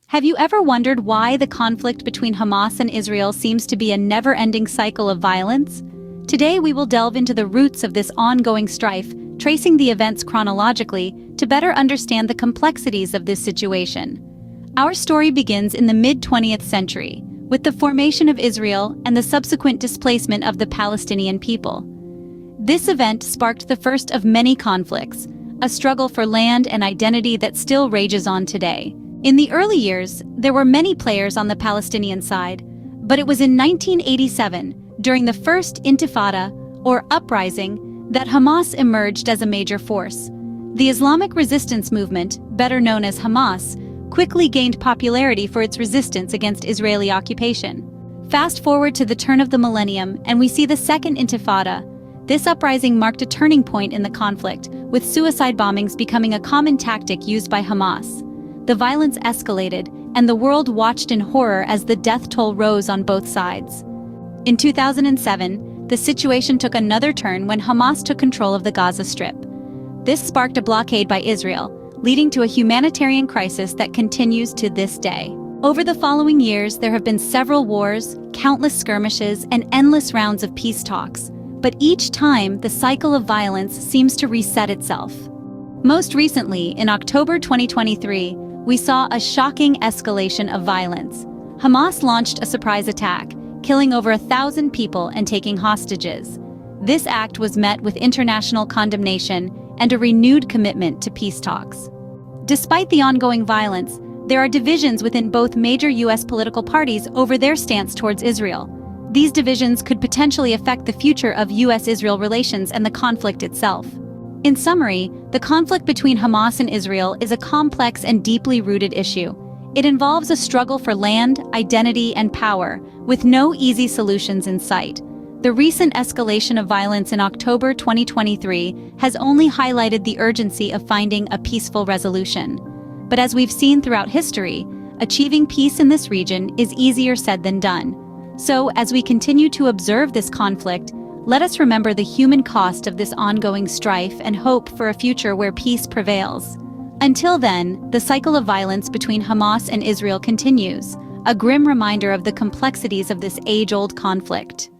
Have you ever wondered why the conflict between Hamas and Israel seems to be a never-ending cycle of violence? Today we will delve into the roots of this ongoing strife, tracing the events chronologically to better understand the complexities of this situation. Our story begins in the mid-20th century, with the formation of Israel and the subsequent displacement of the Palestinian people. This event sparked the first of many conflicts, a struggle for land and identity that still rages on today. In the early years, there were many players on the Palestinian side, but it was in 1987, during the First Intifada, or uprising, that Hamas emerged as a major force. The Islamic resistance movement, better known as Hamas, quickly gained popularity for its resistance against Israeli occupation. Fast forward to the turn of the millennium, and we see the Second Intifada. This uprising marked a turning point in the conflict, with suicide bombings becoming a common tactic used by Hamas. The violence escalated, and the world watched in horror as the death toll rose on both sides. In 2007, the situation took another turn when Hamas took control of the Gaza Strip. This sparked a blockade by Israel, leading to a humanitarian crisis that continues to this day. Over the following years, there have been several wars, countless skirmishes, and endless rounds of peace talks. But each time, the cycle of violence seems to reset itself. Most recently, in October 2023, we saw a shocking escalation of violence. Hamas launched a surprise attack, killing over 1,000 people and taking hostages. This act was met with international condemnation and a renewed commitment to peace talks. Despite the ongoing violence, there are divisions within both major U.S. political parties over their stance towards Israel. These divisions could potentially affect the future of U.S.-Israel relations and the conflict itself. In summary, the conflict between Hamas and Israel is a complex and deeply rooted issue. It involves a struggle for land, identity, and power, with no easy solutions in sight. The recent escalation of violence in October 2023 has only highlighted the urgency of finding a peaceful resolution. But as we've seen throughout history, achieving peace in this region is easier said than done. So, as we continue to observe this conflict, let us remember the human cost of this ongoing strife and hope for a future where peace prevails. Until then, the cycle of violence between Hamas and Israel continues, a grim reminder of the complexities of this age-old conflict.